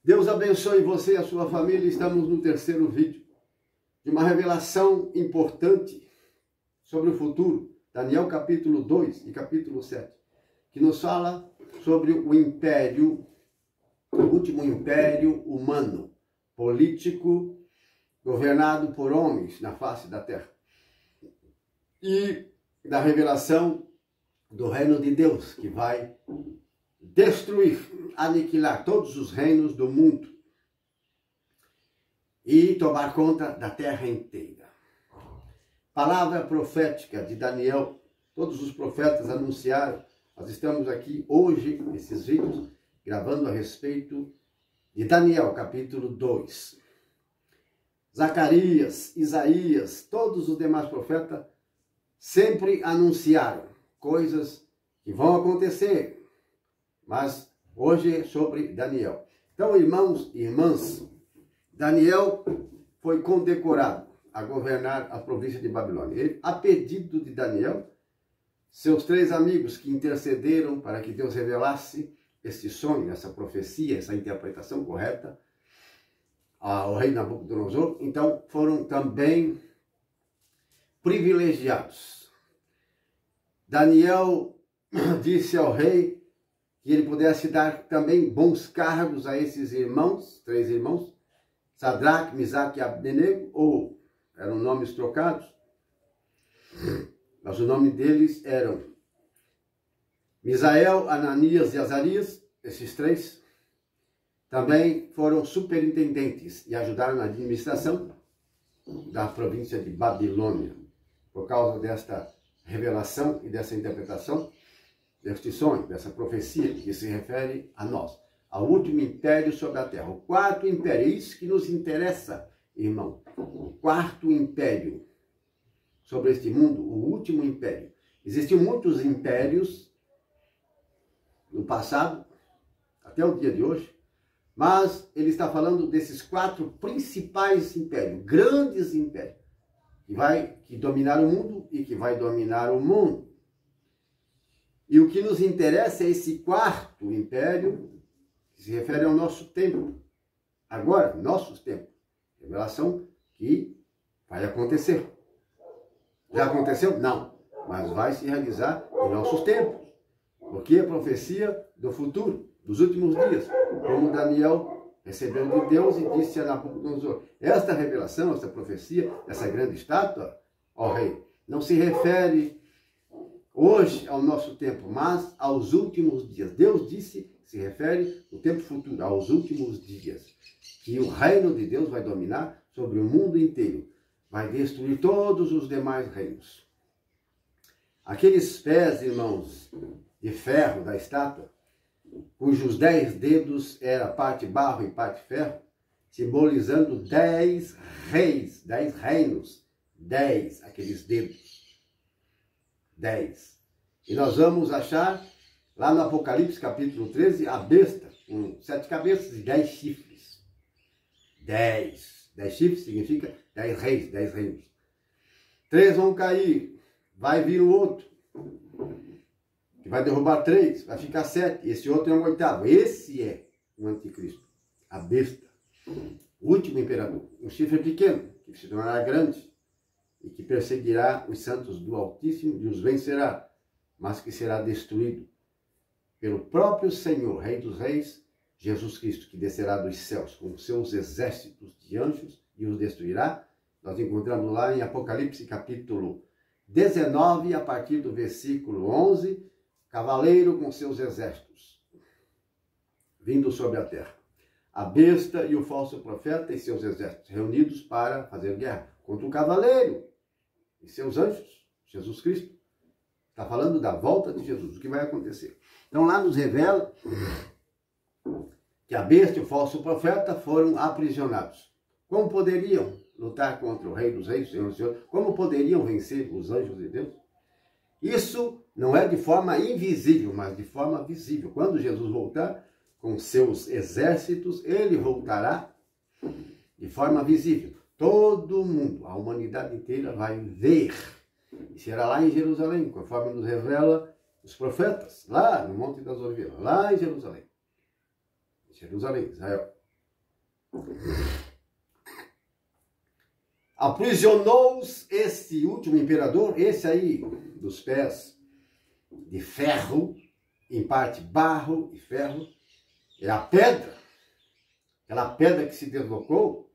Deus abençoe você e a sua família. Estamos no terceiro vídeo de uma revelação importante sobre o futuro. Daniel capítulo 2 e capítulo 7, que nos fala sobre o império, o último império humano, político, governado por homens na face da terra. E da revelação do reino de Deus, que vai destruir, aniquilar todos os reinos do mundo e tomar conta da terra inteira. Palavra profética de Daniel, todos os profetas anunciaram. Nós estamos aqui hoje, nesses vídeos, gravando a respeito de Daniel, capítulo 2. Zacarias, Isaías, todos os demais profetas sempre anunciaram coisas que vão acontecer. Mas hoje é sobre Daniel. Então, irmãos e irmãs, Daniel foi condecorado a governar a província de Babilônia. Ele, a pedido de Daniel, seus 3 amigos que intercederam para que Deus revelasse esse sonho, essa profecia, essa interpretação correta ao rei Nabucodonosor, então foram também privilegiados. Daniel disse ao rei que ele pudesse dar também bons cargos a esses irmãos, 3 irmãos, Sadraque, Misaque e Abdenego, ou eram nomes trocados, mas o nome deles eram Misael, Ananias e Azarias. Esses 3 também foram superintendentes e ajudaram na administração da província de Babilônia, por causa desta revelação e dessa interpretação deste sonho, dessa profecia que se refere a nós, ao último império sobre a terra, o 4º império. É isso que nos interessa, irmão, o 4º império sobre este mundo, o último império. Existiam muitos impérios no passado, até o dia de hoje, mas ele está falando desses 4 principais impérios, grandes impérios, que dominaram o mundo e que vai dominar o mundo. E o que nos interessa é esse 4º império, que se refere ao nosso tempo. Agora, nossos tempos. Revelação que vai acontecer. Já aconteceu? Não. Mas vai se realizar em nossos tempos. Porque é profecia do futuro, dos últimos dias. Como Daniel recebeu de Deus e disse a Nabucodonosor: esta revelação, esta profecia, essa grande estátua, ó rei, não se refere hoje ao nosso tempo, mas aos últimos dias. Deus disse que se refere no tempo futuro, aos últimos dias, que o reino de Deus vai dominar sobre o mundo inteiro, vai destruir todos os demais reinos. Aqueles pés, irmãos, de ferro da estátua, cujos 10 dedos era parte barro e parte ferro, simbolizando 10 reis, 10 reinos, 10 aqueles dedos. 10. E nós vamos achar lá no Apocalipse capítulo 13 a besta com 7 cabeças e 10 chifres. 10. 10 chifres significa 10 reis, 10 reinos. 3 vão cair, vai vir o outro, que vai derrubar 3, vai ficar 7. Esse outro é um 8º. Esse é o anticristo, a besta, o último imperador. Um chifre pequeno, que se tornará grande, e que perseguirá os santos do Altíssimo e os vencerá, mas que será destruído pelo próprio Senhor, Rei dos Reis, Jesus Cristo, que descerá dos céus com seus exércitos de anjos e os destruirá. Nós encontramos lá em Apocalipse capítulo 19, a partir do versículo 11, cavaleiro com seus exércitos, vindo sobre a terra. A besta e o falso profeta e seus exércitos, reunidos para fazer guerra contra o cavaleiro e seus anjos, Jesus Cristo. Está falando da volta de Jesus, o que vai acontecer. Então lá nos revela que a besta e o falso profeta foram aprisionados. Como poderiam lutar contra o Rei dos Reis, Senhor dos Senhores? Como poderiam vencer os anjos de Deus? Isso não é de forma invisível, mas de forma visível. Quando Jesus voltar com seus exércitos, ele voltará de forma visível. Todo mundo, a humanidade inteira vai ver. E será lá em Jerusalém, conforme nos revela os profetas, lá no Monte das Oliveiras, lá em Jerusalém. Jerusalém, Israel. Aprisionou-os este último imperador, esse aí dos pés de ferro, em parte barro e ferro, é a pedra, aquela pedra que se deslocou,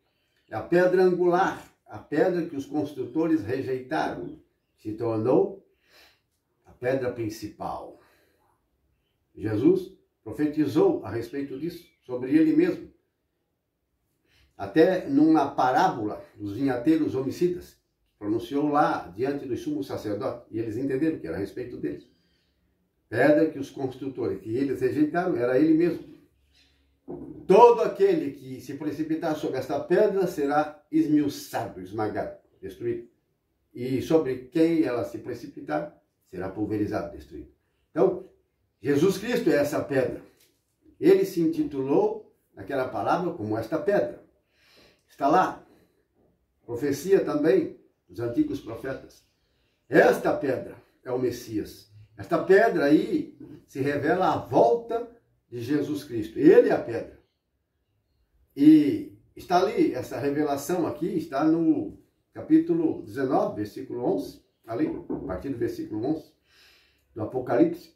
é a pedra angular, a pedra que os construtores rejeitaram, se tornou a pedra principal. Jesus profetizou a respeito disso, sobre ele mesmo. Até numa parábola dos vinhateiros homicidas, pronunciou lá diante dos sumos sacerdotes, e eles entenderam que era a respeito deles. Pedra que os construtores, que eles rejeitaram, era ele mesmo. Todo aquele que se precipitar sobre esta pedra será esmiuçado, esmagado, destruído. E sobre quem ela se precipitar, será pulverizado, destruído. Então, Jesus Cristo é essa pedra. Ele se intitulou, naquela palavra, como esta pedra. Está lá. Profecia também dos antigos profetas. Esta pedra é o Messias. Esta pedra aí se revela a volta de Jesus Cristo. Ele é a pedra. E está ali, essa revelação aqui, está no capítulo 19, versículo 11, ali, a partir do versículo 11, do Apocalipse.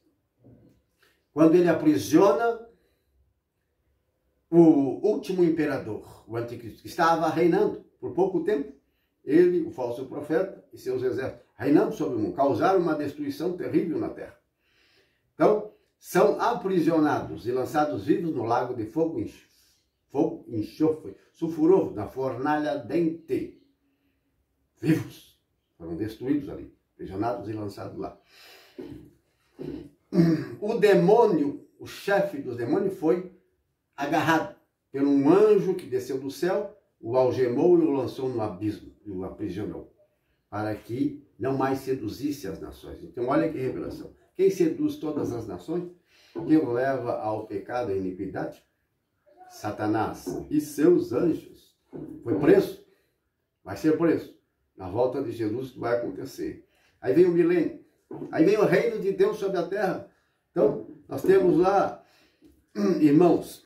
Quando ele aprisiona o último imperador, o anticristo, que estava reinando por pouco tempo, ele, o falso profeta e seus exércitos, reinando sobre o mundo, causaram uma destruição terrível na terra. Então, são aprisionados e lançados vivos no lago de fogo e enxofre, sulfuroso, na fornalha ardente. Vivos, foram destruídos ali, aprisionados e lançados lá. O demônio, o chefe dos demônios, foi agarrado por um anjo que desceu do céu, o algemou e o lançou no abismo, e o aprisionou, para que não mais seduzisse as nações. Então, olha que revelação. Quem seduz todas as nações? Quem o leva ao pecado e à iniquidade? Satanás e seus anjos. Foi preso, vai ser preso. Na volta de Jesus vai acontecer. Aí vem o milênio. Aí vem o reino de Deus sobre a terra. Então, nós temos lá, irmãos,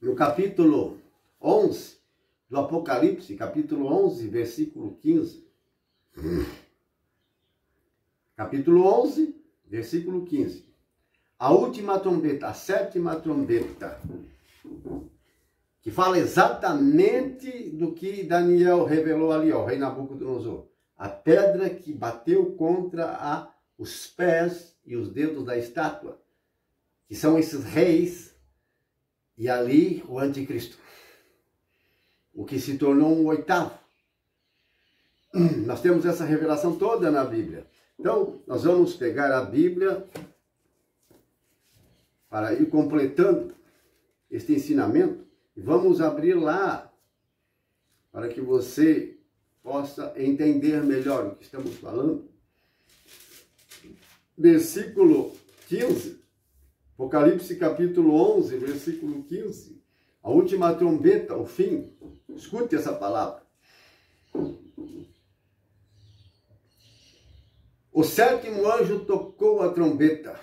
no capítulo 11 do Apocalipse, capítulo 11, versículo 15. Capítulo 11, versículo 15. A última trombeta, a sétima trombeta, que fala exatamente do que Daniel revelou ali, ó, o rei Nabucodonosor. A pedra que bateu contra os pés e os dedos da estátua, que são esses reis, e ali o anticristo, o que se tornou um oitavo. Nós temos essa revelação toda na Bíblia. Então, nós vamos pegar a Bíblia para ir completando este ensinamento e vamos abrir lá para que você possa entender melhor o que estamos falando. Versículo 15, Apocalipse capítulo 11, versículo 15. A última trombeta, o fim. Escute essa palavra. O sétimo anjo tocou a trombeta.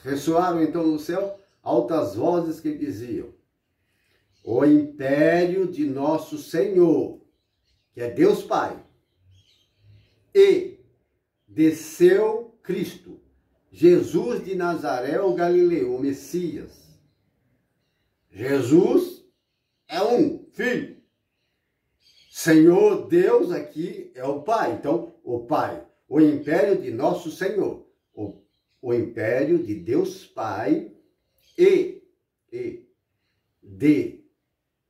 Ressoaram então no céu altas vozes que diziam: o império de nosso Senhor, que é Deus Pai, e de seu Cristo, Jesus de Nazaré, o Galileu, o Messias. Jesus é um Filho. Senhor Deus aqui é o Pai. Então, o Pai, o império de nosso Senhor, o império de Deus Pai e de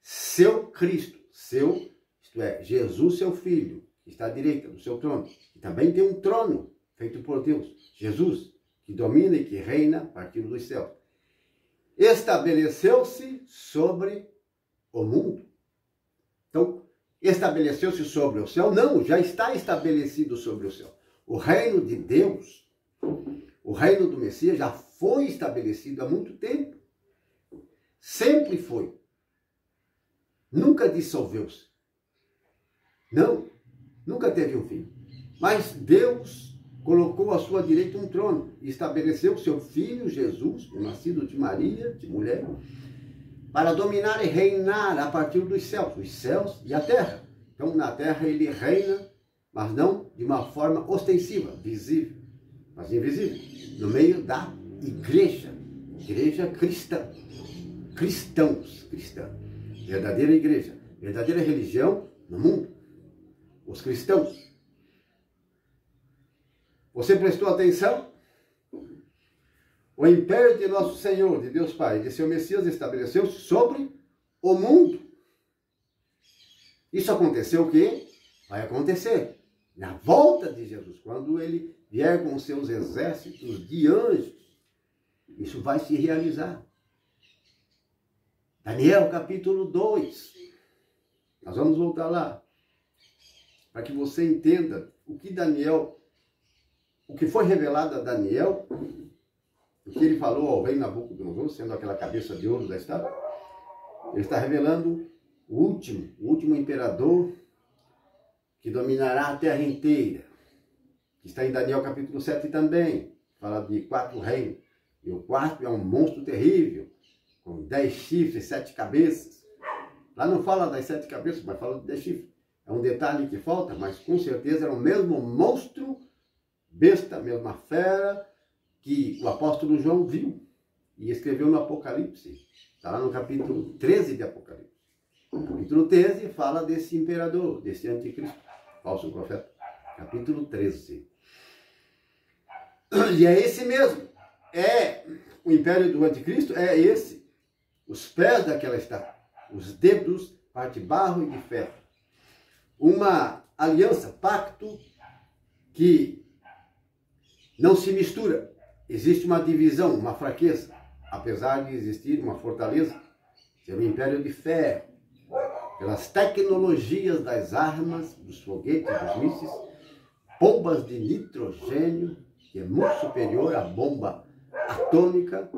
seu Cristo, isto é, Jesus, seu Filho, que está à direita do seu trono. E também tem um trono feito por Deus, Jesus, que domina e que reina a partir dos céus. Estabeleceu-se sobre o mundo. Então, estabeleceu-se sobre o céu? Não, já está estabelecido sobre o céu. O reino de Deus, o reino do Messias já foi estabelecido há muito tempo. Sempre foi. Nunca dissolveu-se. Não, nunca teve um fim. Mas Deus colocou à sua direita um trono e estabeleceu seu Filho Jesus, nascido de Maria, de mulher, para dominar e reinar a partir dos céus, os céus e a terra. Então, na terra ele reina, mas não de uma forma ostensiva, visível, mas invisível, no meio da igreja, igreja cristã, cristãos, cristã, verdadeira igreja, verdadeira religião no mundo, os cristãos. Você prestou atenção? O império de nosso Senhor, de Deus Pai, de seu Messias, estabeleceu-se sobre o mundo. Isso aconteceu o quê? Vai acontecer na volta de Jesus, quando ele vier com seus exércitos de anjos. Isso vai se realizar. Daniel capítulo 2. Nós vamos voltar lá, para que você entenda o que Daniel, o que foi revelado a Daniel, o que ele falou ao rei Nabucodonosor, sendo aquela cabeça de ouro da estátua. Ele está revelando o último imperador que dominará a terra inteira. Está em Daniel capítulo 7 também. Fala de 4 reinos. E o quarto é um monstro terrível, com 10 chifres, 7 cabeças. Lá não fala das 7 cabeças, mas fala de 10 chifres. É um detalhe que falta, mas com certeza era o mesmo monstro, besta, mesma fera, que o apóstolo João viu e escreveu no Apocalipse. Está lá no capítulo 13 de Apocalipse. O capítulo 13 fala desse imperador, desse anticristo, falso profeta. Capítulo 13. E é esse mesmo. É o império do anticristo, é esse. Os pés daquela estátua, os dedos, parte de barro e de ferro. Uma aliança, pacto, que não se mistura. Existe uma divisão, uma fraqueza, apesar de existir uma fortaleza, ser um império de ferro, pelas tecnologias das armas, dos foguetes, dos mísseis, bombas de nitrogênio, que é muito superior à bomba atômica,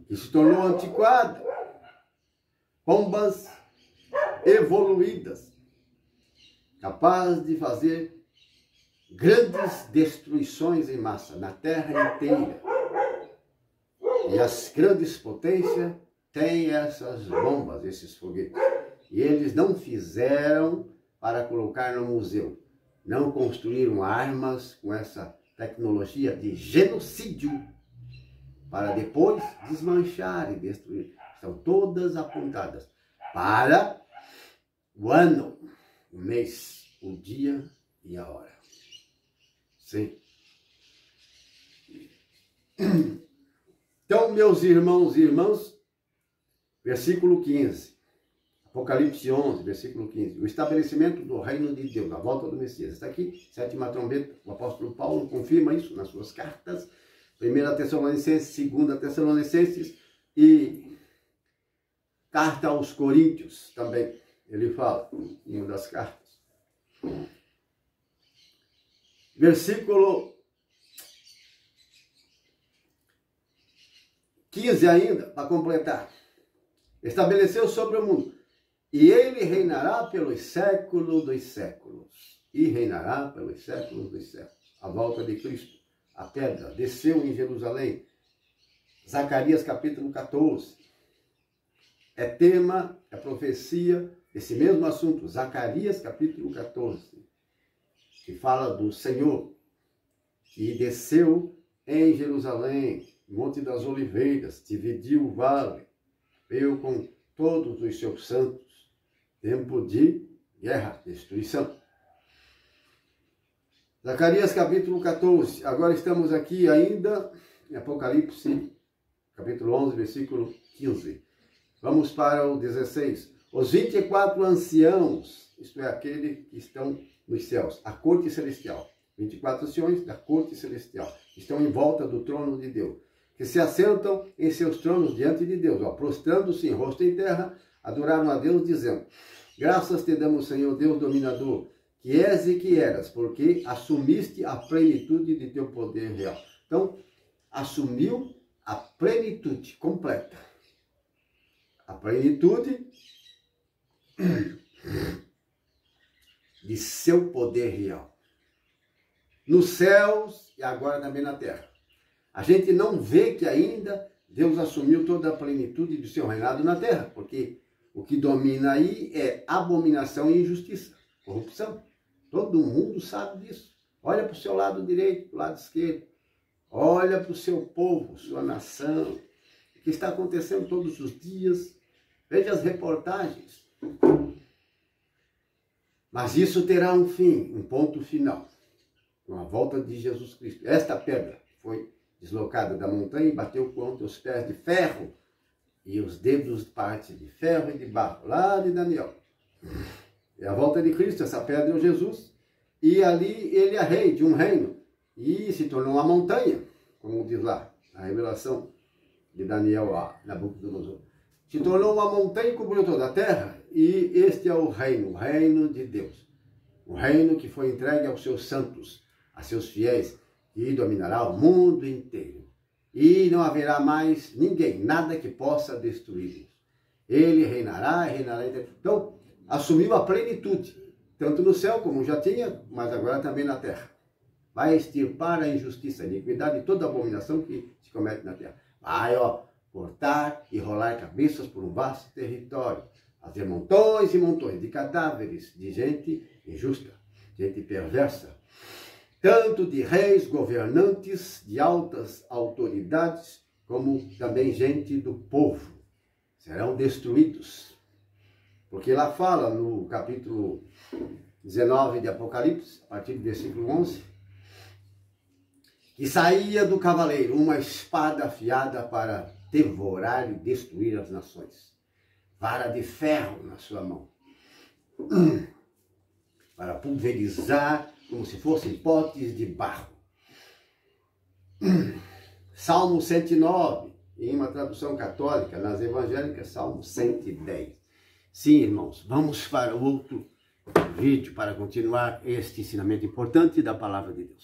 que se tornou antiquada, bombas evoluídas, capazes de fazer grandes destruições em massa na terra inteira. E as grandes potências têm essas bombas, esses foguetes. E eles não fizeram para colocar no museu. Não construíram armas com essa tecnologia de genocídio para depois desmanchar e destruir. Estão todas apontadas para o ano, o mês, o dia e a hora. Sim. Então, meus irmãos e irmãs, versículo 15. Apocalipse 11, versículo 15. O estabelecimento do reino de Deus, a volta do Messias. Está aqui, 7ª trombeta. O apóstolo Paulo confirma isso nas suas cartas. 1 Tessalonicenses, 2 Tessalonicenses e carta aos Coríntios também. Ele fala em uma das cartas. Versículo 15 ainda, para completar. Estabeleceu sobre o mundo. E ele reinará pelos séculos dos séculos. E reinará pelos séculos dos séculos. A volta de Cristo. A pedra desceu em Jerusalém. Zacarias capítulo 14. É tema, é profecia, esse mesmo assunto. Zacarias capítulo 14. Que fala do Senhor, que desceu em Jerusalém, Monte das Oliveiras, dividiu o vale, veio com todos os seus santos, tempo de guerra, destruição. Zacarias capítulo 14, agora estamos aqui ainda em Apocalipse, capítulo 11, versículo 15. Vamos para o 16. Os 24 anciãos, isto é, aqueles que estão nos céus, a corte celestial, 24 anciões da corte celestial, estão em volta do trono de Deus, que se assentam em seus tronos diante de Deus, prostrando-se em rosto em terra, adoraram a Deus, dizendo: graças te damos, Senhor Deus dominador, que és e que eras, porque assumiste a plenitude de teu poder real. Então, assumiu a plenitude completa. A plenitude de seu poder real. Nos céus e agora também na terra. A gente não vê que ainda Deus assumiu toda a plenitude do seu reinado na terra, porque o que domina aí é abominação e injustiça, corrupção. Todo mundo sabe disso. Olha para o seu lado direito, para o lado esquerdo. Olha para o seu povo, sua nação. O que está acontecendo todos os dias. Veja as reportagens. Mas isso terá um fim, um ponto final. Com a volta de Jesus Cristo. Esta pedra foi deslocada da montanha e bateu contra os pés de ferro e os dedos parte de ferro e de barro, lá de Daniel. É a volta de Cristo, essa pedra é o Jesus, e ali ele é rei de um reino, e se tornou uma montanha, como diz lá, a revelação de Daniel lá, Nabucodonosor. Se tornou uma montanha e cobriu toda a terra, e este é o reino de Deus. O reino que foi entregue aos seus santos, a seus fiéis, e dominará o mundo inteiro. E não haverá mais ninguém, nada que possa destruí-los. Ele reinará e reinará. Então, assumiu a plenitude, tanto no céu como já tinha, mas agora também na terra. Vai extirpar a injustiça, a iniquidade e toda a abominação que se comete na terra. Vai, cortar e rolar cabeças por um vasto território. Fazer montões e montões de cadáveres de gente injusta, gente perversa. Tanto de reis, governantes, de altas autoridades, como também gente do povo. Serão destruídos. Porque lá fala, no capítulo 19 de Apocalipse, a partir do versículo 11, que saía do cavaleiro uma espada afiada para devorar e destruir as nações. Vara de ferro na sua mão. Para pulverizar como se fossem potes de barro. Salmo 109, em uma tradução católica, nas evangélicas, Salmo 110. Sim, irmãos, vamos para outro vídeo para continuar este ensinamento importante da palavra de Deus.